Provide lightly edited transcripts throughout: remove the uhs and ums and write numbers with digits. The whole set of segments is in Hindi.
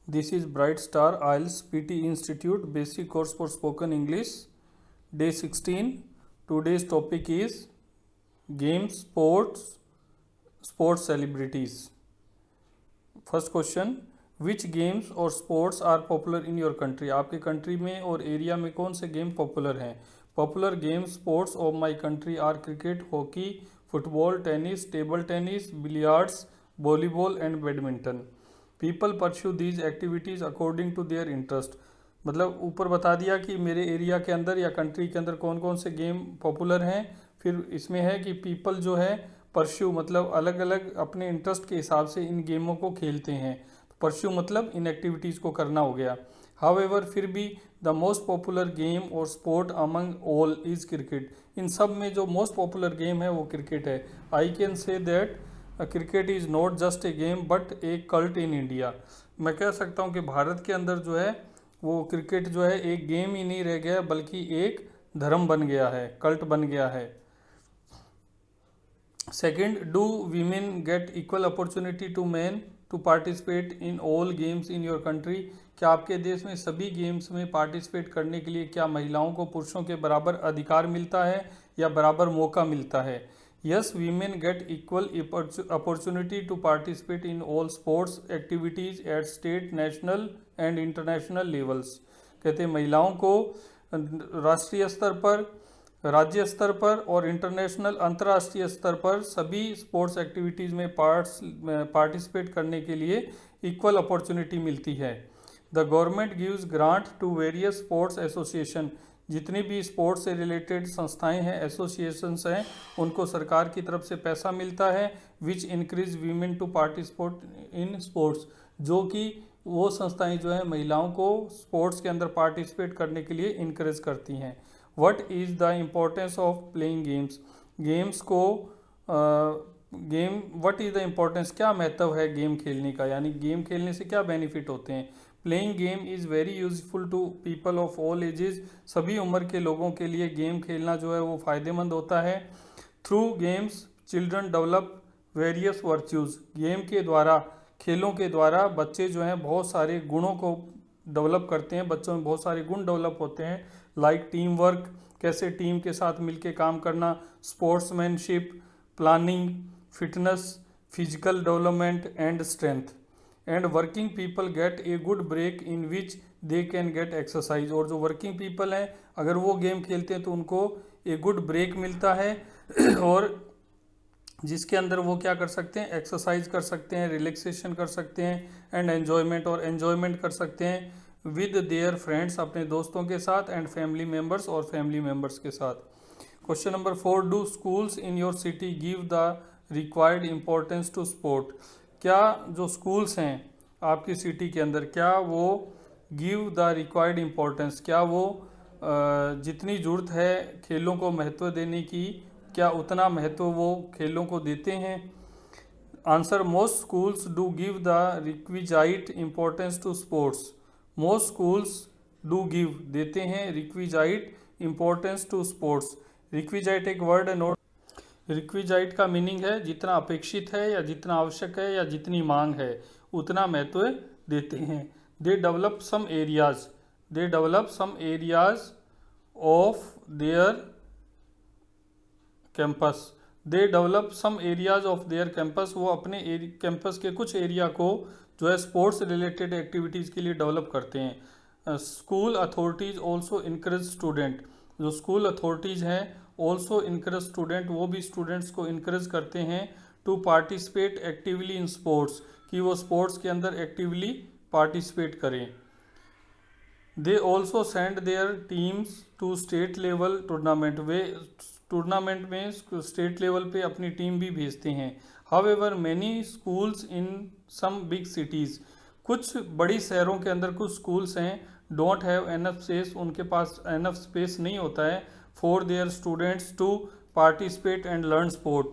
This is Bright Star IELTS PT Institute Basic Course for Spoken English, Day 16. Today's topic is Games, Sports Celebrities. First question, which games or sports are popular in your country? आपके कंट्री में और एरिया में कौन से गेम पॉपुलर हैं? Popular game sports of my country are cricket, hockey, football, tennis, table tennis, billiards, volleyball and badminton. People pursue these activities according to their interest. मतलब ऊपर बता दिया कि मेरे एरिया के अंदर या कंट्री के अंदर कौन कौन से गेम पॉपुलर हैं. फिर इसमें है कि पीपल जो है परस्यू मतलब अलग अलग अपने इंटरेस्ट के हिसाब से इन गेमों को खेलते हैं. परस्यू मतलब इन एक्टिविटीज़ को करना हो गया. हाउएवर फिर भी द मोस्ट पॉपुलर गेम और sport among all is cricket. इन सब में जो मोस्ट पॉपुलर गेम है वो क्रिकेट है. I can say that cricket is not just a game but A cult in India. मैं कह सकता हूँ कि भारत के अंदर जो है वो क्रिकेट जो है एक गेम ही नहीं रह गया बल्कि एक धर्म बन गया है, कल्ट बन गया है. Second, do women get equal opportunity to man to participate in all games in your country. क्या आपके देश में सभी गेम्स में पार्टिसिपेट करने के लिए क्या महिलाओं को पुरुषों के बराबर अधिकार मिलता है या बराबर मौका मिलता है? Yes, women get equal opportunity to participate in all sports activities at state, national and international levels. कहते हैं महिलाओं को राष्ट्रीय स्तर पर, राज्य स्तर पर और इंटरनेशनल अंतर्राष्ट्रीय स्तर पर सभी स्पोर्ट्स एक्टिविटीज़ में पार्टिसिपेट करने के लिए इक्वल अपॉर्चुनिटी मिलती है. The government gives grant to various sports association. जितनी भी स्पोर्ट्स से रिलेटेड संस्थाएं हैं, एसोसिएशंस हैं, उनको सरकार की तरफ से पैसा मिलता है. Which increase women to participate in sports. जो कि वो संस्थाएं जो है महिलाओं को स्पोर्ट्स के अंदर पार्टिसिपेट करने के लिए इनक्रेज करती हैं. What is the importance of playing games. Games को व्हाट इज़ द इम्पोर्टेंस, क्या महत्व है गेम खेलने का, यानी गेम खेलने से क्या बेनिफिट होते हैं. Playing game is very useful to people of all ages. सभी उम्र के लोगों के लिए गेम खेलना जो है वो फ़ायदेमंद होता है. Through games children develop various virtues. Game के द्वारा, खेलों के द्वारा बच्चे जो हैं बहुत सारे गुणों को डेवलप करते हैं. बच्चों में बहुत सारे गुण डेवलप होते हैं. लाइक टीम वर्क, कैसे टीम के साथ मिलके काम करना, sportsmanship, planning, fitness, physical development and strength. And working people get a good break in which they can get exercise. और जो वर्किंग पीपल हैं अगर वो गेम खेलते हैं तो उनको ए गुड ब्रेक मिलता है और जिसके अंदर वो क्या कर सकते हैं, एक्सरसाइज कर सकते हैं, रिलैक्सेशन कर सकते हैं एंड एन्जॉयमेंट कर सकते हैं विद देयर फ्रेंड्स, अपने दोस्तों के साथ, एंड फैमिली मेम्बर्स और फैमिली मेम्बर्स के साथ. Question number 4, do schools in your city give the required importance to sport. क्या जो स्कूल्स हैं आपकी सिटी के अंदर, क्या वो गिव द रिक्वायर्ड इम्पोर्टेंस, क्या वो जितनी ज़रूरत है खेलों को महत्व देने की, क्या उतना महत्व वो खेलों को देते हैं? Answer, most schools do give the requisite importance to sports. Most schools do give, देते हैं, requisite importance to sports. Requisite एक वर्ड है, नोट. रिक्विजाइट का मीनिंग है जितना अपेक्षित है या जितना आवश्यक है या जितनी मांग है उतना महत्व देते हैं. They develop some areas of their campus. They develop some areas of their campus. वो अपने कैंपस के कुछ एरिया को जो है स्पोर्ट्स रिलेटेड एक्टिविटीज़ के लिए डेवलप करते हैं. School authorities also encourage student. जो स्कूल अथॉरिटीज़ हैं ऑल्सो इनकरेज स्टूडेंट, वो भी स्टूडेंट्स को इनकरेज करते हैं to participate actively in sports, कि वो स्पोर्ट्स के अंदर एक्टिवली पार्टिसिपेट करें. They also send their teams to state level tournament. वे टूर्नामेंट में स्टेट लेवल पे अपनी टीम भी भेजते हैं. However many schools in some big cities. कुछ बड़ी शहरों के अंदर कुछ स्कूल्स हैं डोंट हैव एनफ स्पेस, उनके पास एनफ स्पेस नहीं होता है for their students to participate and learn sport,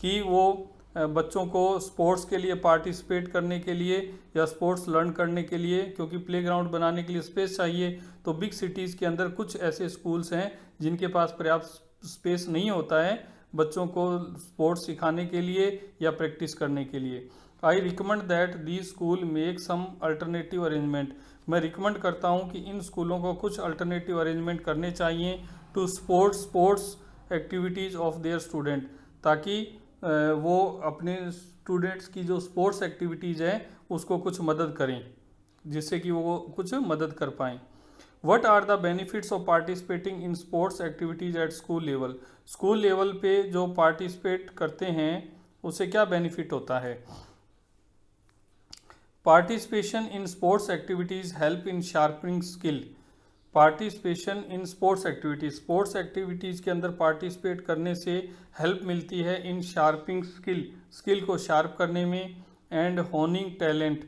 कि वो बच्चों को स्पोर्ट्स के लिए पार्टिसिपेट करने के लिए या स्पोर्ट्स लर्न करने के लिए, क्योंकि प्लेग्राउंड बनाने के लिए स्पेस चाहिए. तो बिग सिटीज़ के अंदर कुछ ऐसे स्कूल्स हैं जिनके पास पर्याप्त स्पेस नहीं होता है बच्चों को स्पोर्ट्स सिखाने के लिए या प्रैक्टिस करने के लिए. I recommend that the school make some alternative arrangement. मैं रिकमेंड करता हूँ कि इन स्कूलों को कुछ अल्टरनेटिव अरेंजमेंट करने चाहिए to sports activities of their student, ताकि वो अपने स्टूडेंट्स की जो स्पोर्ट्स एक्टिविटीज़ है उसको कुछ मदद करें, जिससे कि वो कुछ मदद कर पाएँ। What are the benefits of participating in sports activities at school level. School level पे जो पार्टिसिपेट करते हैं उससे क्या बेनिफिट होता है। Participation in sports activities help in sharpening skill. Participation in sports activities के अंदर पार्टिसिपेट करने से हेल्प मिलती है इन शार्पिंग स्किल को शार्प करने में, एंड होनिंग टैलेंट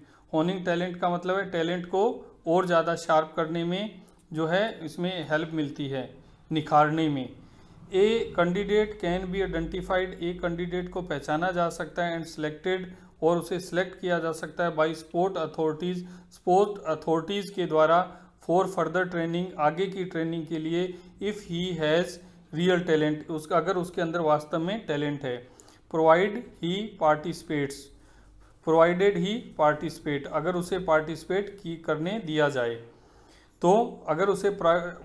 का मतलब है टैलेंट को और ज़्यादा शार्प करने में जो है इसमें हेल्प मिलती है, निखारने में। A candidate can be identified, एक कैंडिडेट को पहचाना जा सकता है, एंड सिलेक्टेड और उसे सिलेक्ट किया जा सकता है बाय स्पोर्ट अथॉरिटीज़ के द्वारा फॉर फर्दर ट्रेनिंग, आगे की ट्रेनिंग के लिए, if he has real talent, उसका अगर उसके अंदर वास्तव में टैलेंट है। प्रोवाइडेड ही पार्टिसिपेट, अगर उसे पार्टिसिपेट करने दिया जाए, तो अगर उसे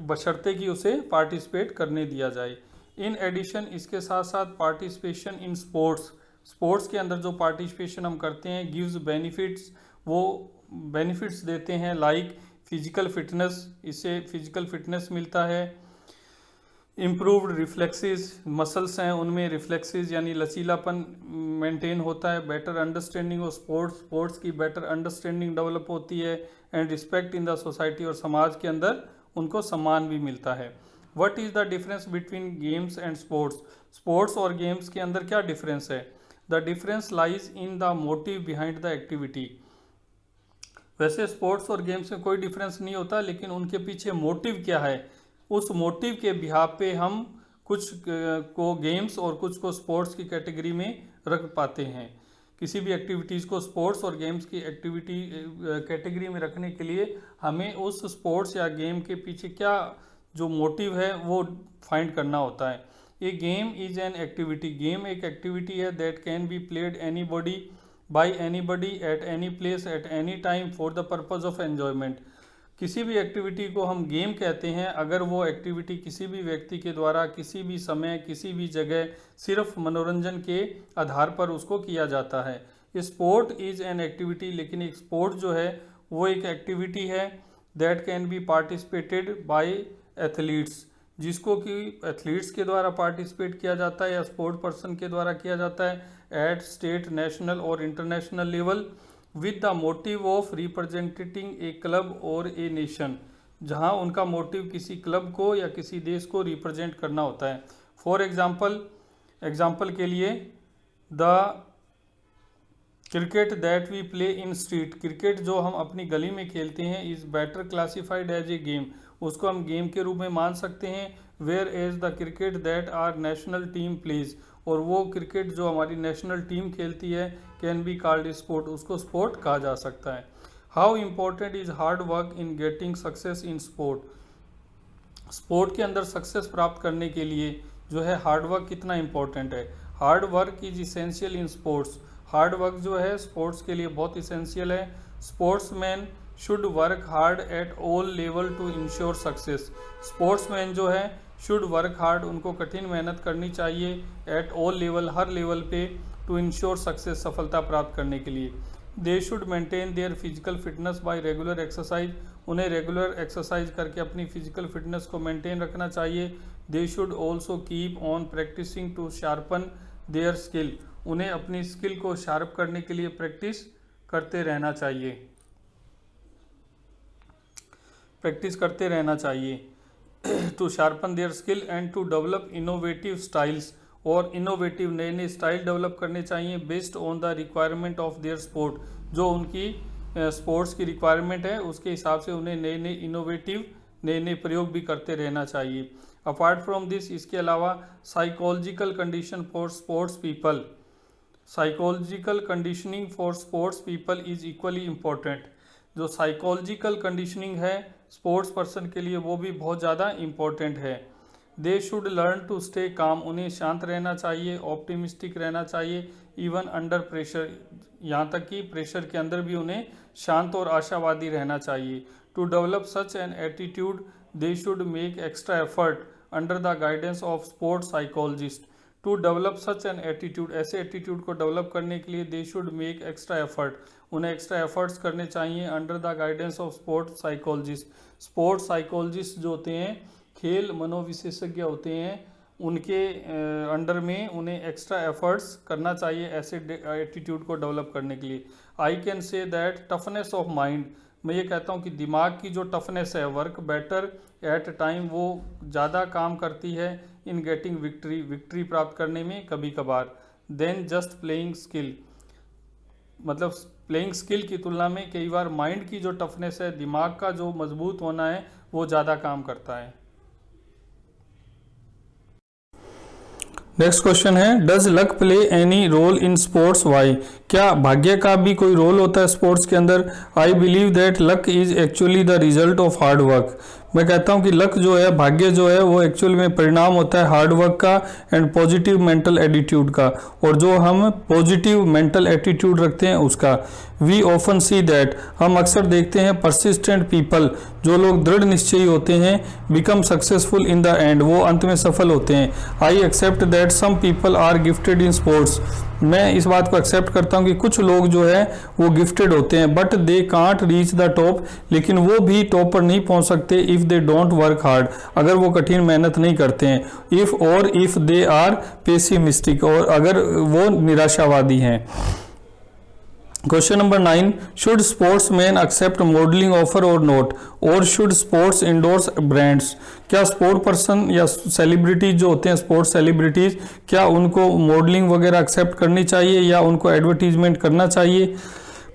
बशर्ते कि उसे पार्टिसिपेट करने दिया जाए। इन एडिशन, इसके साथ साथ पार्टिसिपेशन इन स्पोर्ट्स के अंदर जो पार्टिसिपेशन हम करते हैं गिव्स बेनिफिट्स, वो बेनिफिट्स देते हैं, लाइक फिजिकल फिटनेस, इससे फिजिकल फिटनेस मिलता है। इम्प्रूव्ड रिफ्लेक्सेस, मसल्स हैं उनमें रिफ्लेक्सेस यानी लचीलापन मेंटेन होता है। बेटर अंडरस्टैंडिंग ऑफ स्पोर्ट्स की बेटर अंडरस्टैंडिंग डेवलप होती है, and respect in the society, और समाज के अंदर उनको सम्मान भी मिलता है। What is the difference between games and sports और गेम्स के अंदर क्या डिफरेंस है। The difference lies in the motive behind the activity. वैसे स्पोर्ट्स और गेम्स में कोई डिफरेंस नहीं होता, लेकिन उनके पीछे मोटिव क्या है, उस मोटिव के बिहाफ पे हम कुछ को गेम्स और कुछ को स्पोर्ट्स की कैटेगरी में रख पाते हैं। किसी भी एक्टिविटीज़ को स्पोर्ट्स और गेम्स की एक्टिविटी कैटेगरी में रखने के लिए हमें उस स्पोर्ट्स या गेम के पीछे क्या जो मोटिव है वो फाइंड करना होता है। A game is an activity, game एक एक्टिविटी है that can be played by anybody at any place at any time for the purpose of enjoyment. किसी भी एक्टिविटी को हम गेम कहते हैं अगर वो एक्टिविटी किसी भी व्यक्ति के द्वारा किसी भी समय किसी भी जगह सिर्फ मनोरंजन के आधार पर उसको किया जाता है। स्पोर्ट इज़ एन एक्टिविटी, लेकिन एक स्पोर्ट जो है वो एक एक्टिविटी है that can be participated by athletes, जिसको कि एथलीट्स के द्वारा पार्टिसिपेट किया जाता है या स्पोर्ट पर्सन के द्वारा किया जाता है एट स्टेट, नेशनल और international level, with the motive of representing A club और ए नेशन, जहां उनका मोटिव किसी क्लब को या किसी देश को रिप्रेजेंट करना होता है। फॉर एग्जाम्पल के लिए the cricket that we play in street, cricket जो हम अपनी गली में खेलते हैं is better classified as a game, उसको हम गेम के रूप में मान सकते हैं। Whereas the cricket that our national team plays, और वो क्रिकेट जो हमारी नेशनल टीम खेलती है कैन बी कॉल्ड स्पोर्ट, उसको स्पोर्ट कहा जा सकता है। How important is hard work in getting success in sport के अंदर सक्सेस प्राप्त करने के लिए जो है हार्ड वर्क कितना इम्पोर्टेंट है। Hard work is essential in sports, hard work जो है स्पोर्ट्स के लिए बहुत इसेंशियल है। Sportsman should work hard at all level to ensure success, sportsman जो है शुड वर्क हार्ड, उनको कठिन मेहनत करनी चाहिए एट ऑल लेवल, हर लेवल पे, टू इंश्योर सक्सेस, सफलता प्राप्त करने के लिए। They should maintain their physical fitness by regular exercise, उन्हें रेगुलर एक्सरसाइज करके अपनी फिजिकल फिटनेस को मेंटेन रखना चाहिए। They should also keep on practicing to sharpen their skill, उन्हें अपनी स्किल को शार्प करने के लिए प्रैक्टिस करते रहना चाहिए to sharpen their skill and to develop innovative styles, और इनोवेटिव नए नए स्टाइल डेवलप करने चाहिए based on the requirement of their sport, जो उनकी स्पोर्ट्स की रिक्वायरमेंट है उसके हिसाब से उन्हें नए नए इनोवेटिव नए नए प्रयोग भी करते रहना चाहिए। अपार्ट फ्रॉम दिस, इसके अलावा psychological condition for sports people, psychological conditioning for sports people is equally important, जो साइकोलॉजिकल कंडीशनिंग है स्पोर्ट्स पर्सन के लिए वो भी बहुत ज़्यादा इम्पोर्टेंट है। They should learn to stay calm, उन्हें शांत रहना चाहिए, ऑप्टिमिस्टिक रहना चाहिए, इवन अंडर प्रेशर, यहाँ तक कि प्रेशर के अंदर भी उन्हें शांत और आशावादी रहना चाहिए। To develop such an attitude they should make extra effort under the guidance of sports psychologist. To develop such an attitude, ऐसे एटीट्यूड को डेवलप करने के लिए they should make extra effort, उन्हें एक्स्ट्रा एफर्ट्स करने चाहिए under the guidance of sports psychologist. Sports psychologist जो होते हैं, खेल मनोविशेषज्ञ होते हैं, उनके अंडर में उन्हें एक्स्ट्रा एफर्ट्स करना चाहिए ऐसे एटीट्यूड को डेवलप करने के लिए। I can say that toughness of mind, मैं ये कहता हूँ कि दिमाग की जो टफनेस है, वर्क बेटर एट टाइम, वो ज़्यादा काम करती है इन गेटिंग विक्ट्री, विक्ट्री प्राप्त करने में कभी कभार, देन जस्ट प्लेइंग स्किल, मतलब प्लेइंग स्किल की तुलना में कई बार माइंड की जो टफनेस है, दिमाग का जो मजबूत होना है, वो ज़्यादा काम करता है। नेक्स्ट क्वेश्चन है, does luck play any role in sports, why, क्या भाग्य का भी कोई रोल होता है स्पोर्ट्स के अंदर? आई believe that luck is actually the result of hard work, मैं कहता हूँ कि लक जो है, भाग्य जो है, वो एक्चुअल में परिणाम होता है हार्ड वर्क का एंड पॉजिटिव मेंटल एटीट्यूड का, और जो हम पॉजिटिव मेंटल एटीट्यूड रखते हैं उसका। वी ऑफन सी दैट, हम अक्सर देखते हैं परसिस्टेंट पीपल, जो लोग दृढ़ निश्चयी होते हैं, become successful in the end, वो अंत में सफल होते हैं। I accept that some people are gifted in sports, मैं इस बात को एक्सेप्ट करता हूँ कि कुछ लोग जो है वो गिफ्टेड होते हैं, but they can't reach the top, लेकिन वो भी टॉप पर नहीं पहुंच सकते if they don't work hard, अगर वो कठिन मेहनत नहीं करते हैं। इफ़ दे आर पेसिमिस्टिक, और अगर वो निराशावादी हैं। Question number 9, should sportsman accept modelling offer और नॉट, और शुड स्पोर्ट्स इंडोर्स ब्रांड्स, क्या स्पोर्ट पर्सन या सेलिब्रिटीज जो होते हैं, स्पोर्ट्स सेलिब्रिटीज, क्या उनको मॉडलिंग वगैरह एक्सेप्ट करनी चाहिए या उनको एडवर्टीजमेंट करना चाहिए?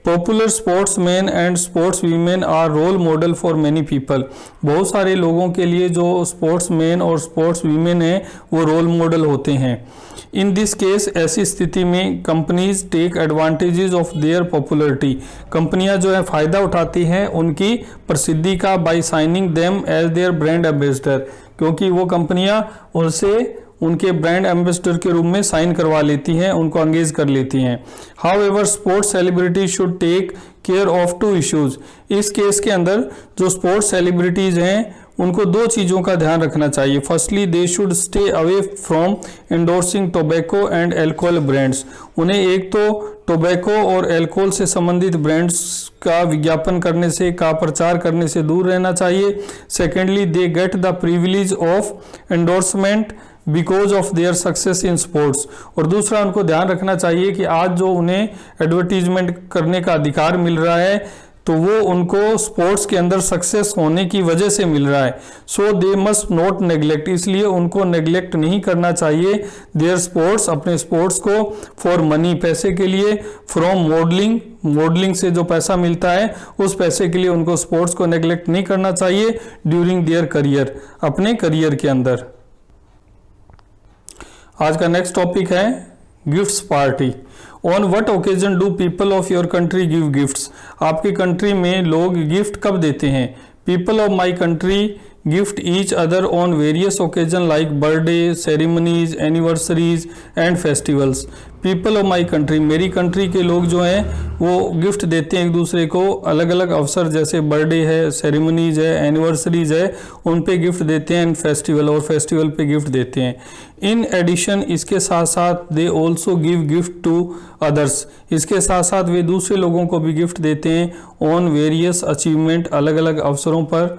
Popular sports man and sports women are role model for many people, बहुत सारे लोगों के लिए जो स्पोर्ट्स मैन और स्पोर्ट्स वीमेन हैं वो रोल मॉडल होते हैं। इन दिस केस, ऐसी स्थिति में companies take advantages of their popularity, कंपनियां जो है फ़ायदा उठाती हैं उनकी प्रसिद्धि का, by signing them as their brand ambassador, क्योंकि वो कंपनियां उनसे उनके ब्रांड एम्बेसडर के रूप में साइन करवा लेती हैं, उनको अंगेज कर लेती हैं। However sports celebrity should take care of two issues, इस केस के अंदर जो स्पोर्ट्स सेलिब्रिटीज हैं उनको दो चीज़ों का ध्यान रखना चाहिए। Firstly, they should stay away from endorsing tobacco and alcohol brands, उन्हें एक तो टोबैको और एल्कोहल से संबंधित ब्रांड्स का विज्ञापन करने से, का प्रचार करने से दूर रहना चाहिए। Secondly, they get the privilege of endorsement because of their success in sports, और दूसरा उनको ध्यान रखना चाहिए कि आज जो उन्हें एडवर्टीजमेंट करने का अधिकार मिल रहा है तो वो उनको स्पोर्ट्स के अंदर सक्सेस होने की वजह से मिल रहा है। सो दे मस्ट नॉट नेग्लेक्ट, इसलिए उनको नेग्लेक्ट नहीं करना चाहिए देयर स्पोर्ट्स, अपने स्पोर्ट्स को, फॉर मनी, पैसे के लिए, फ्रॉम मॉडलिंग, मॉडलिंग से जो पैसा मिलता है उस पैसे के लिए उनको स्पोर्ट्स को नेग्लेक्ट नहीं करना चाहिए ड्यूरिंग देयर करियर, अपने करियर के अंदर। आज का नेक्स्ट टॉपिक है gifts party. On what occasion do people of your country give gifts, आपकी कंट्री में लोग गिफ्ट कब देते हैं? People of my country gift each other on various occasion like birthday, ceremonies, anniversaries and festivals. People of my country, मेरी कंट्री के लोग जो हैं वो गिफ्ट देते हैं एक दूसरे को, अलग अलग अवसर जैसे बर्थडे है, सेरेमनीज है, एनिवर्सरीज है, उन पे गिफ्ट देते हैं, एंड फेस्टिवल, और फेस्टिवल पे गिफ्ट देते हैं। इन एडिशन, इसके साथ साथ they also give gift to others, इसके साथ साथ वे दूसरे लोगों को भी गिफ्ट देते हैं ऑन वेरियस अचीवमेंट, अलग अलग अवसरों पर,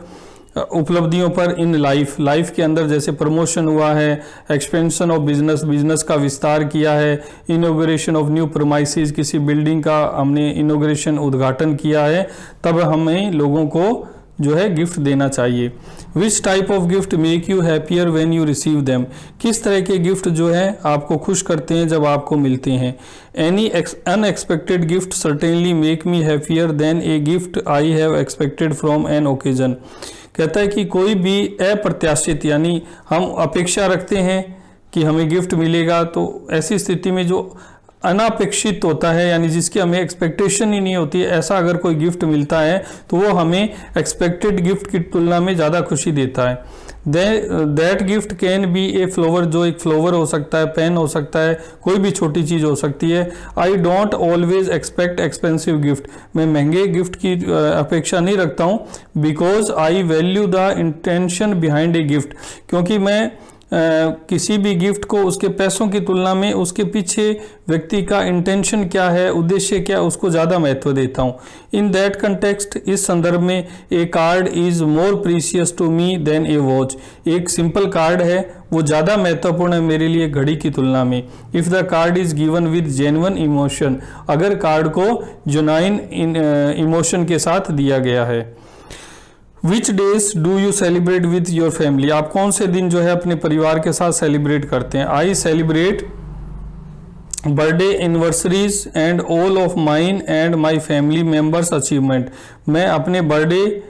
उपलब्धियों पर, इन लाइफ के अंदर, जैसे प्रमोशन हुआ है, एक्सपेंशन ऑफ बिजनेस का विस्तार किया है, इनोग्रेशन ऑफ न्यू प्रीमाइसेस, किसी बिल्डिंग का हमने इनोग्रेशन, उद्घाटन किया है, तब हमें लोगों को जो है गिफ्ट देना चाहिए। Which type of gift make you happier when you receive them, किस तरह के गिफ्ट जो है आपको खुश करते हैं जब आपको मिलते हैं? Any unexpected gift certainly make me happier than a gift I have expected from an occasion, कहता है कि कोई भी अप्रत्याशित, यानी हम अपेक्षा रखते हैं कि हमें गिफ्ट मिलेगा, तो ऐसी स्थिति में जो अनापेक्षित होता है, यानी जिसकी हमें एक्सपेक्टेशन ही नहीं होती है, ऐसा अगर कोई गिफ्ट मिलता है तो वो हमें एक्सपेक्टेड गिफ्ट की तुलना में ज़्यादा खुशी देता है। That gift can be a flower, जो एक फ्लावर हो सकता है, पेन हो सकता है, कोई भी छोटी चीज़ हो सकती है। I don't always expect expensive gift, मैं महंगे गिफ्ट की अपेक्षा नहीं रखता हूँ। Because I value the intention behind a gift, क्योंकि मैं किसी भी गिफ्ट को उसके पैसों की तुलना में उसके पीछे व्यक्ति का इंटेंशन क्या है, उद्देश्य क्या, उसको ज़्यादा महत्व देता हूँ। इन दैट कंटेक्स्ट, इस संदर्भ में, a card is more precious to me than a watch, एक सिंपल कार्ड है वो ज़्यादा महत्वपूर्ण है मेरे लिए घड़ी की तुलना में। If the card is given with genuine emotion, अगर कार्ड को जुनाइन इमोशन के साथ दिया गया है। Which days do you celebrate with your family, आप कौन से दिन जो है अपने परिवार के साथ सेलिब्रेट करते हैं। I celebrate birthday anniversaries and all of mine and my family members achievement, मैं अपने बर्थडे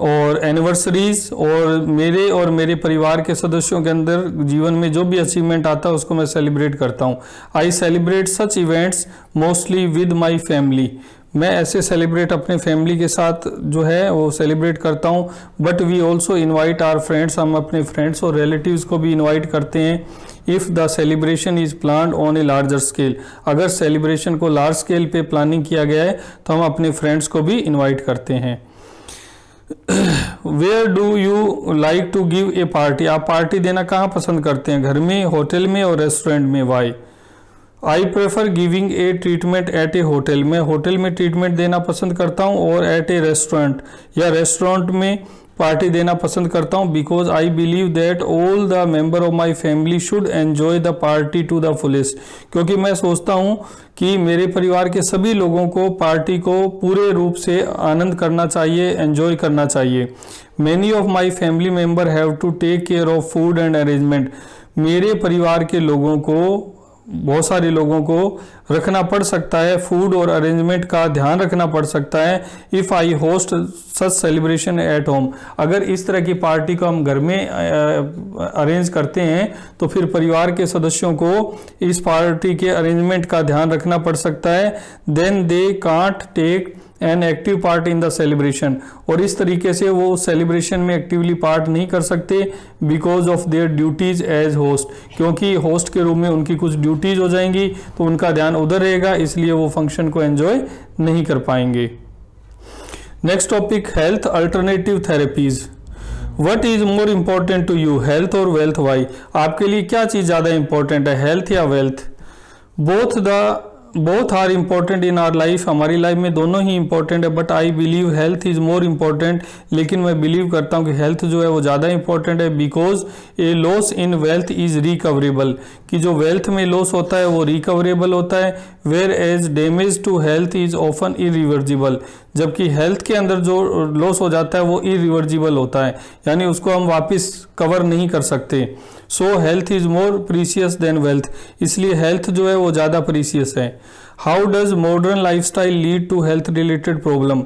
और एनिवर्सरीज और मेरे परिवार के सदस्यों के अंदर जीवन में जो भी अचीवमेंट आता है उसको मैं सेलिब्रेट करता हूँ। I celebrate such events mostly with my family, मैं ऐसे सेलिब्रेट अपने फैमिली के साथ जो है वो सेलिब्रेट करता हूँ। But we also invite our friends, हम अपने फ्रेंड्स और रिलेटिव्स को भी इन्वाइट करते हैं। If the celebration is planned on a larger scale, अगर सेलिब्रेशन को लार्ज स्केल पे प्लानिंग किया गया है तो हम अपने फ्रेंड्स को भी इन्वाइट करते हैं। Where do you like to give a party, आप पार्टी देना कहाँ पसंद करते हैं, घर में, होटल में और रेस्टोरेंट में। Why I prefer giving a treatment at a hotel, मैं होटल में ट्रीटमेंट देना पसंद करता हूँ, और एट ए रेस्टोरेंट या रेस्टोरेंट में पार्टी देना पसंद करता हूँ। Because I believe that all the member of my family should enjoy the party to the fullest, क्योंकि मैं सोचता हूँ कि मेरे परिवार के सभी लोगों को पार्टी को पूरे रूप से आनंद करना चाहिए, एन्जॉय करना चाहिए। Many of my family member have to take care of food and arrangement, मेरे परिवार के लोगों को, बहुत सारे लोगों को रखना पड़ सकता है, फूड और अरेंजमेंट का ध्यान रखना पड़ सकता है। If I host such celebration at home, अगर इस तरह की पार्टी को हम घर में अरेंज करते हैं तो फिर परिवार के सदस्यों को इस पार्टी के अरेंजमेंट का ध्यान रखना पड़ सकता है। Then they can't take an active part in the celebration, और इस तरीके से वो सेलिब्रेशन में एक्टिवली पार्ट नहीं कर सकते because of their duties as host, क्योंकि होस्ट के रूप में उनकी कुछ ड्यूटीज हो जाएंगी तो उनका ध्यान उधर रहेगा, इसलिए वो फंक्शन को एंजॉय नहीं कर पाएंगे। Next topic, health alternative therapies. What is more important to you, health और वेल्थ। वाई, आपके लिए क्या चीज़ ज़्यादा इंपॉर्टेंट है, हेल्थ या wealth. Both are important in our life, हमारी लाइफ में दोनों ही इंपॉर्टेंट है। But I believe health is more important, लेकिन मैं बिलीव करता हूँ कि हेल्थ जो है वो ज़्यादा इंपॉर्टेंट है। Because A loss in wealth is recoverable, कि जो वेल्थ में लॉस होता है वो रिकवरेबल होता है। Where as damage to health is often irreversible, जबकि हेल्थ के अंदर जो लॉस हो जाता है वो इरिवर्जिबल होता है, यानी उसको हम वापस कवर नहीं कर सकते। So health is more precious than wealth, इसलिए हेल्थ जो है वो ज़्यादा प्रीशियस है। How does modern lifestyle lead to health related problem,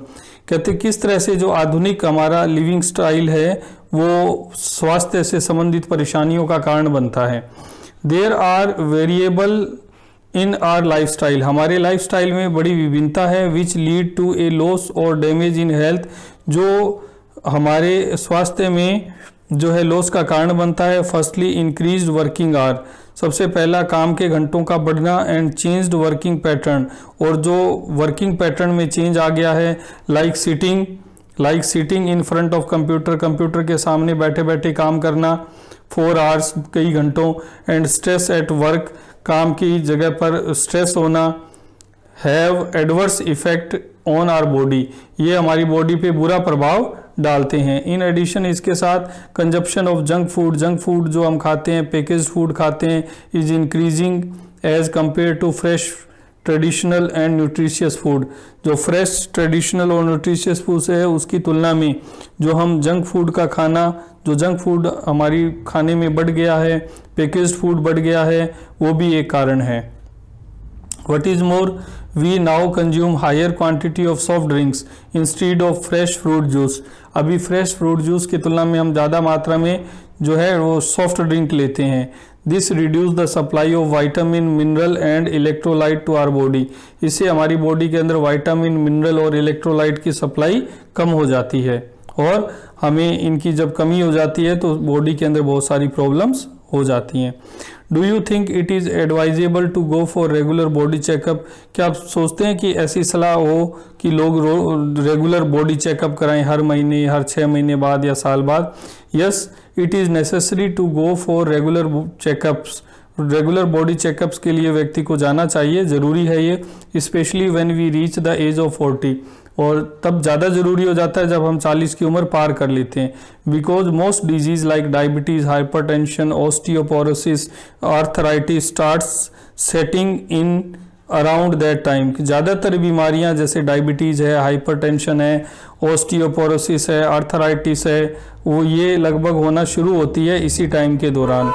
कहते किस तरह से जो आधुनिक हमारा लिविंग स्टाइल है वो स्वास्थ्य से संबंधित परेशानियों का कारण बनता है। There are variable in our lifestyle, हमारे लाइफस्टाइल में बड़ी विभिन्नता है। Which lead to a loss और डैमेज इन हेल्थ, जो हमारे स्वास्थ्य में जो है लॉस का कारण बनता है। फर्स्टली इंक्रीज्ड वर्किंग आवर, सबसे पहला काम के घंटों का बढ़ना, एंड चेंज्ड वर्किंग पैटर्न, और जो वर्किंग पैटर्न में चेंज आ गया है, like sitting in front of computer, computer के सामने बैठे बैठे काम करना 4 आवर्स, कई घंटों। एंड स्ट्रेस एट वर्क, काम की जगह पर स्ट्रेस होना। Have adverse effect on our body, ये हमारी बॉडी पे बुरा प्रभाव डालते हैं। इन एडिशन इसके साथ कंजप्शन ऑफ जंक फूड जो हम खाते हैं, पैकेज फूड खाते हैं, is increasing as compare to fresh traditional and nutritious food, जो फ्रेश ट्रेडिशनल और न्यूट्रिशियस फूड है उसकी तुलना में जो हम जंक फूड का खाना, जो जंक फूड हमारी खाने में बढ़ गया है, पैकेज फूड बढ़ गया है, वो भी एक कारण है। What is more, we now consume higher quantity of soft drinks instead of fresh fruit juice. अभी फ्रेश फ्रूट जूस की तुलना में हम ज़्यादा मात्रा में जो है वो सॉफ्ट ड्रिंक लेते हैं। This reduce the supply of vitamin mineral and electrolyte to our body. इससे हमारी बॉडी के अंदर वाइटामिन मिनरल और इलेक्ट्रोलाइट की सप्लाई कम हो जाती है, और हमें इनकी जब कमी हो जाती है तो बॉडी के अंदर बहुत सारी प्रॉब्लम्स हो जाती हैं। Do you think it is advisable to go for regular body checkup? क्या आप सोचते हैं कि ऐसी सलाह हो कि लोग रेगुलर बॉडी चेकअप कराएं, हर महीने, हर 6 महीने बाद या साल बाद? Yes, it is necessary to go for regular checkups. Regular body checkups के लिए व्यक्ति को जाना चाहिए, ज़रूरी है ये, specially when we reach the age of 40, और तब ज़्यादा ज़रूरी हो जाता है जब हम 40 की उम्र पार कर लेते हैं। Because most disease like diabetes, hypertension, osteoporosis, arthritis starts setting in around that time. ज़्यादातर बीमारियां जैसे डायबिटीज़ है, हाइपरटेंशन है, ऑस्टियोपोरोसिस है, आर्थराइटिस है, वो ये लगभग होना शुरू होती है इसी टाइम के दौरान।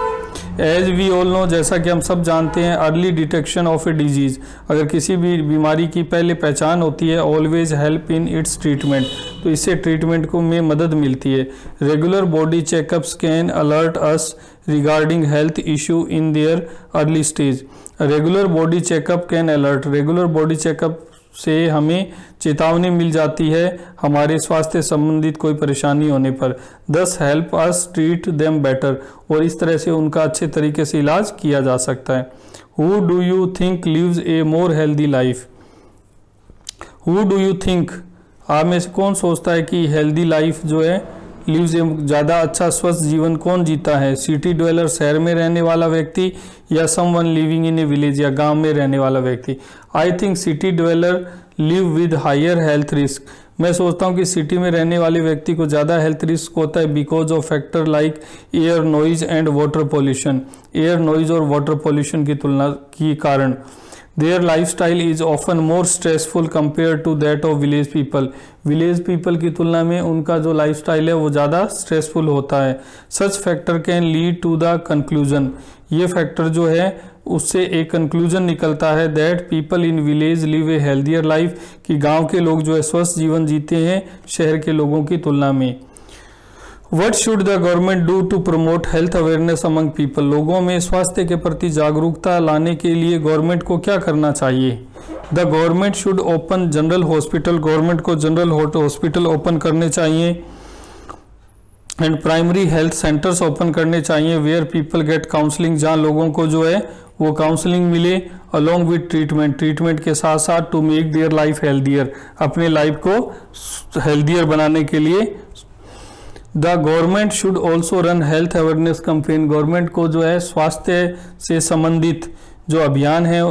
एज वी ऑल नो, जैसा कि हम सब जानते हैं, early detection of A disease, अगर किसी भी बीमारी की पहले पहचान होती है, always help in its treatment, तो इससे ट्रीटमेंट को में मदद मिलती है। Regular body checkups can alert us regarding health issue in their early stage. Regular body checkup can alert, regular body checkup से हमें चेतावनी मिल जाती है हमारे स्वास्थ्य संबंधित कोई परेशानी होने पर। दस help us treat them better, और इस तरह से उनका अच्छे तरीके से इलाज किया जा सकता है। Who do you think lives a more healthy life? Who do you think, आप में से कौन सोचता है कि हेल्दी लाइफ जो है, लिव्स ए ज़्यादा अच्छा स्वस्थ जीवन कौन जीता है? सिटी ड्वेलर, शहर में रहने वाला व्यक्ति, या someone living in a village, या गांव में रहने वाला व्यक्ति? I think city dweller live with higher health risk. मैं सोचता हूँ कि सिटी में रहने वाले व्यक्ति को ज़्यादा हेल्थ रिस्क होता है because of factor like air noise and water pollution. Air noise और वाटर पॉल्यूशन की तुलना के कारण their life style is often more stressful compare to that of village people. Village people की तुलना में उनका जो लाइफ स्टाइल है वो ज़्यादा स्ट्रेसफुल होता है। Such factor can lead to the conclusion, ये फैक्टर जो है उससे एक कंक्लूजन निकलता है that people in village live a healthier life, कि गांव के लोग जो है स्वस्थ जीवन जीते हैं शहर के लोगों की तुलना में। What should the government do to promote health awareness among people? लोगों में स्वास्थ्य के प्रति जागरूकता लाने के लिए गवर्नमेंट को क्या करना चाहिए? The government should open general hospital, government को जनरल हॉस्पिटल ओपन करने चाहिए, and primary health centres open करने चाहिए वेयर पीपल गेट काउंसलिंग, जहाँ लोगों को जो है वो काउंसलिंग मिले अलॉन्ग विद ट्रीटमेंट, ट्रीटमेंट के साथ साथ to make their life healthier, अपने लाइफ को हेल्दियर बनाने के लिए। The government should also run health awareness campaign, government को जो है स्वास्थ्य से संबंधित जो अभियान है,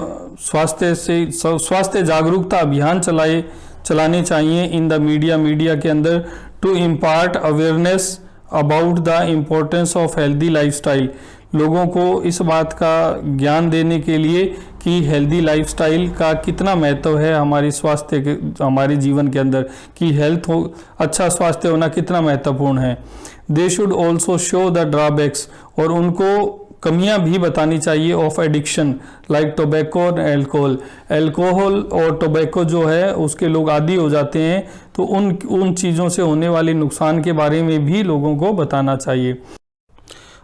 स्वास्थ्य जागरूकता अभियान चलाने चाहिए इन द मीडिया के अंदर, to impart awareness about the importance of healthy lifestyle, लोगों को इस बात का ज्ञान देने के लिए कि हेल्दी लाइफस्टाइल का कितना महत्व है हमारी स्वास्थ्य के, हमारे जीवन के अंदर, कि हेल्थ हो, अच्छा स्वास्थ्य होना कितना महत्वपूर्ण है। They should also show the drawbacks, और उनको कमियां भी बतानी चाहिए ऑफ एडिक्शन लाइक टोबैको और एल्कोहल। एल्कोहल और टोबैको जो है उसके लोग आदी हो जाते हैं, तो उन चीज़ों से होने वाले नुकसान के बारे में भी लोगों को बताना चाहिए।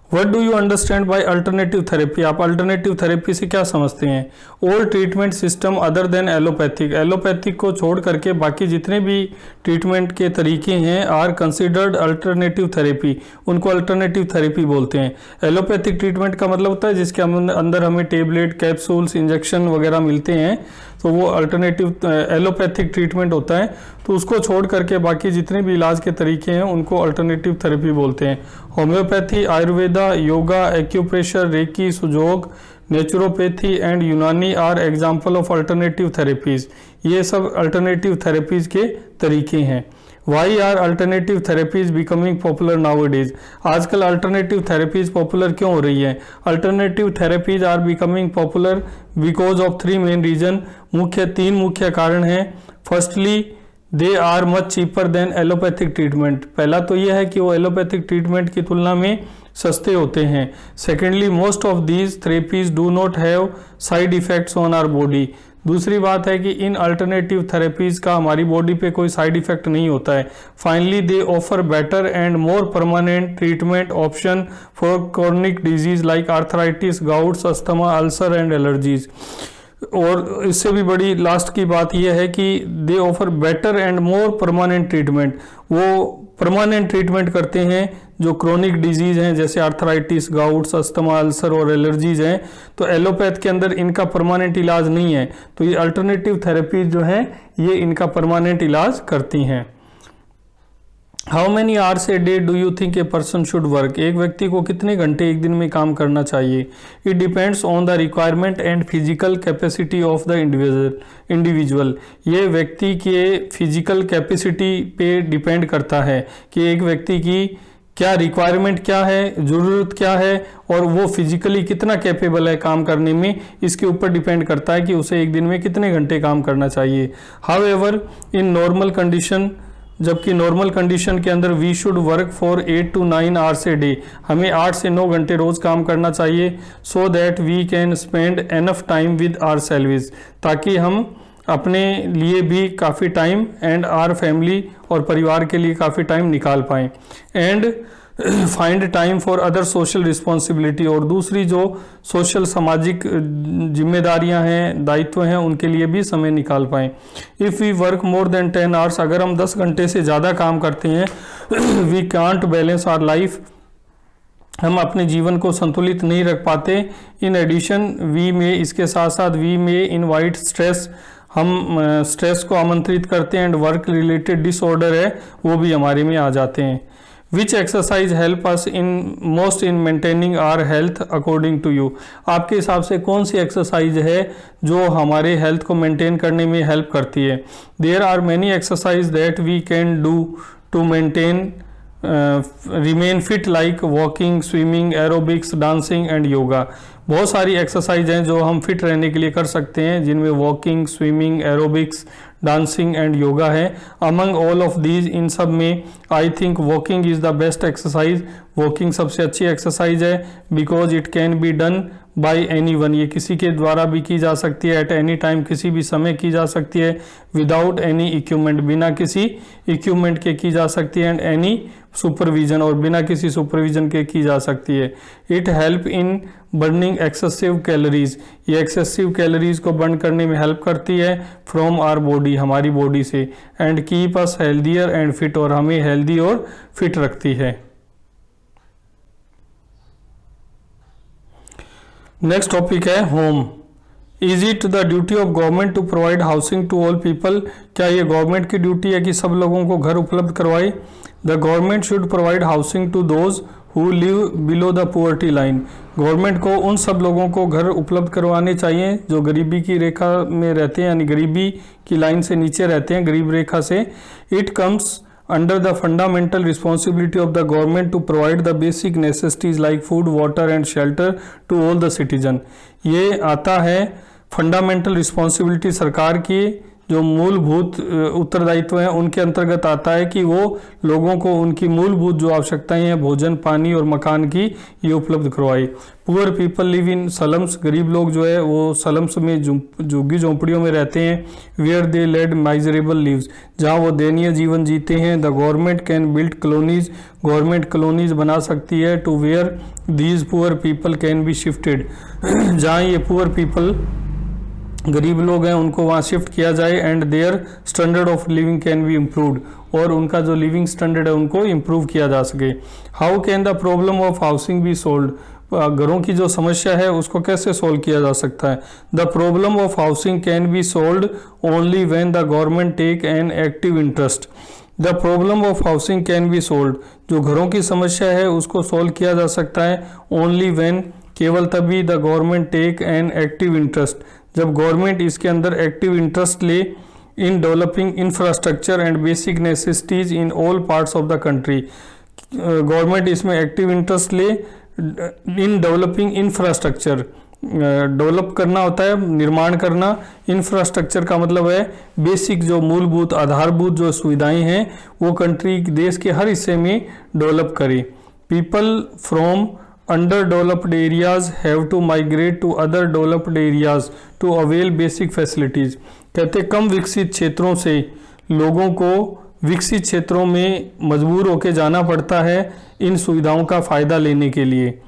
What do you understand by alternative therapy? आप अल्टरनेटिव थेरेपी से क्या समझते हैं? All treatment system other than allopathic, allopathic को छोड़ करके बाकी जितने भी ट्रीटमेंट के तरीके हैं आर कंसिडर्ड अल्टरनेटिव थेरेपी, उनको अल्टरनेटिव थेरेपी बोलते हैं। एलोपैथिक ट्रीटमेंट का मतलब होता है जिसके अंदर हमें टेबलेट, कैप्सूल्स, इंजेक्शन वगैरह मिलते हैं, तो वो अल्टरनेटिव एलोपैथिक ट्रीटमेंट होता है। तो उसको छोड़ करके बाकी जितने भी इलाज के तरीके हैं उनको अल्टरनेटिव थेरेपी बोलते हैं। Homeopathy, Ayurveda, yoga, acupressure, reiki, sujok, naturopathy and Unani are example of alternative therapies. ये सब अल्टरनेटिव थेरेपीज के तरीके हैं। Why are alternative therapies becoming popular nowadays? आजकल अल्टरनेटिव थेरेपीज पॉपुलर क्यों हो रही है? Alternative therapies are becoming popular because of 3 main reason, तीन मुख्य कारण हैं। Firstly they are much cheaper than allopathic treatment, पहला तो यह है कि वो एलोपैथिक ट्रीटमेंट की तुलना में सस्ते होते हैं। Secondly most of these therapies do not have side effects on our body, दूसरी बात है कि इन अल्टरनेटिव थेरेपीज़ का हमारी बॉडी पे कोई साइड इफ़ेक्ट नहीं होता है। Finally they offer better and more permanent treatment option for chronic disease like arthritis, gouts, asthma, ulcer and allergies. और इससे भी बड़ी लास्ट की बात यह है कि दे offer better and more permanent treatment, वो परमानेंट ट्रीटमेंट करते हैं जो क्रोनिक डिजीज़ हैं जैसे आर्थराइटिस, गाउट्स, अस्थमा, अल्सर और एलर्जीज हैं। तो एलोपैथ के अंदर इनका परमानेंट इलाज नहीं है, तो ये अल्टरनेटिव थेरेपीज जो हैं ये इनका परमानेंट इलाज करती हैं। How many hours a day do you think a person should work? एक व्यक्ति को कितने घंटे एक दिन में काम करना चाहिए? It depends on the requirement and physical capacity of the individual. ये व्यक्ति के फिजिकल कैपेसिटी पे डिपेंड करता है कि एक व्यक्ति की क्या रिक्वायरमेंट क्या है, ज़रूरत क्या है और वो फिजिकली कितना कैपेबल है काम करने में, इसके ऊपर डिपेंड करता है कि उसे एक दिन में कितने घंटे काम करना चाहिए। हाउएवर इन नॉर्मल कंडीशन, जबकि नॉर्मल कंडीशन के अंदर we should work for 8 to 9 hours a day, हमें 8 से 9 घंटे रोज़ काम करना चाहिए, so that we can spend enough time with ourselves, ताकि हम अपने लिए भी काफ़ी टाइम एंड आवर फैमिली और परिवार के लिए काफ़ी टाइम निकाल पाएँ। And find time for other social responsibility, और दूसरी जो सोशल सामाजिक जिम्मेदारियां हैं, दायित्व हैं, उनके लिए भी समय निकाल पाएँ। If we work more than 10 hours, अगर हम 10 घंटे से ज़्यादा काम करते हैं, we can't balance our life, हम अपने जीवन को संतुलित नहीं रख पाते। इन एडिशन वी में, इसके साथ साथ वी में इनवाइट स्ट्रेस, हम स्ट्रेस को आमंत्रित करते हैं, एंड वर्क रिलेटेड डिसऑर्डर है वो भी हमारे में आ जाते हैं। Which exercise help us in most in maintaining our health according to you? आपके हिसाब से कौन सी एक्सरसाइज है जो हमारे हेल्थ को मेंटेन करने में हेल्प करती है? There are many exercise that we can do to maintain remain fit like walking, swimming, aerobics, dancing and yoga. बहुत सारी एक्सरसाइज हैं जो हम फिट रहने के लिए कर सकते हैं, जिनमें walking, swimming, aerobics, dancing and yoga है। अमंग ऑल ऑफ दीज, इन सब में I think walking is the best exercise. Walking सबसे अच्छी एक्सरसाइज है, because it can be done by any one, ये किसी के द्वारा भी की जा सकती है, एट एनी टाइम, किसी भी समय की जा सकती है, विदाउट एनी इक्विपमेंट, बिना किसी इक्विपमेंट के की जा सकती है, एंड एनी सुपरविजन, और बिना किसी सुपरविजन के की जा सकती है। It help in burning excessive calories, ये एक्सेसिव कैलोरीज को बर्न करने में हेल्प करती है फ्रॉम आवर बॉडी, हमारी बॉडी से, and keep us healthier and fit, और हमें हेल्दी और फिट रखती है। नेक्स्ट टॉपिक है home. Is it the duty of government to provide housing to all people? क्या ये गवर्नमेंट की ड्यूटी है कि सब लोगों को घर उपलब्ध करवाए? The government should provide housing to those who live below the poverty line. Government को उन सब लोगों को घर उपलब्ध करवाने चाहिए जो गरीबी की रेखा में रहते हैं, यानी गरीबी की लाइन से नीचे रहते हैं, गरीब रेखा से। It comes under the fundamental responsibility of the government to provide the basic necessities like food, water and shelter to all the citizen। ये आता है फंडामेंटल रिस्पॉन्सिबिलिटी सरकार की, जो मूलभूत उत्तरदायित्व हैं उनके अंतर्गत आता है कि वो लोगों को उनकी मूलभूत जो आवश्यकताएं हैं, भोजन, पानी और मकान की, ये उपलब्ध करवाए। पुअर पीपल लिव इन सलम्स, गरीब लोग जो है वो सलम्स में, झुग्गी झोंपड़ियों में रहते हैं। Where they lead miserable lives, जहाँ वो दयनीय जीवन जीते हैं। The government can build colonies, government colonies बना सकती है। To where these poor people can be shifted, जहाँ ये पुअर पीपल, गरीब लोग हैं, उनको वहाँ शिफ्ट किया जाए। And their standard of living can be improved, और उनका जो लिविंग स्टैंडर्ड है उनको इम्प्रूव किया जा सके। How can the problem of housing be solved? घरों की जो समस्या है उसको कैसे सोल्व किया जा सकता है? The problem of housing can be solved only when the government take an active interest. The problem of housing can be solved, जो घरों की समस्या है उसको सोल्व किया जा सकता है ओनली व्हेन, केवल तभी, the government take an active interest, जब गवर्नमेंट इसके अंदर एक्टिव इंटरेस्ट ले in developing infrastructure and basic necessities in all parts of the country. Government इसमें एक्टिव इंटरेस्ट ले इन डेवलपिंग इंफ्रास्ट्रक्चर, डेवलप करना होता है निर्माण करना, इंफ्रास्ट्रक्चर का मतलब है बेसिक जो मूलभूत आधारभूत जो सुविधाएं हैं वो कंट्री देश के हर हिस्से में डेवलप करे। People from under developed areas have to migrate to other developed areas to avail basic facilities. कहते कम विकसित क्षेत्रों से लोगों को विकसित क्षेत्रों में मजबूर होकर जाना पड़ता है इन सुविधाओं का फ़ायदा लेने के लिए।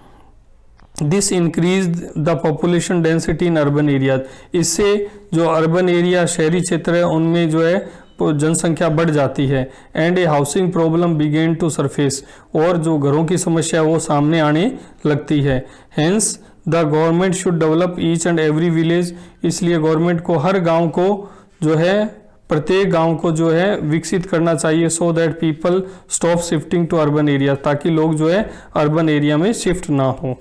This increase the population density in urban areas. इससे जो अर्बन एरिया शहरी क्षेत्र है उनमें जो है जनसंख्या बढ़ जाती है। And a housing problem begin to surface, और जो घरों की समस्या वो सामने आने लगती है। Hence the government should develop each and every village. इसलिए गवर्नमेंट को हर गांव को जो है प्रत्येक गांव को जो है विकसित करना चाहिए। So that people stop shifting to urban area, ताकि लोग जो है अर्बन एरिया में शिफ्ट ना हो।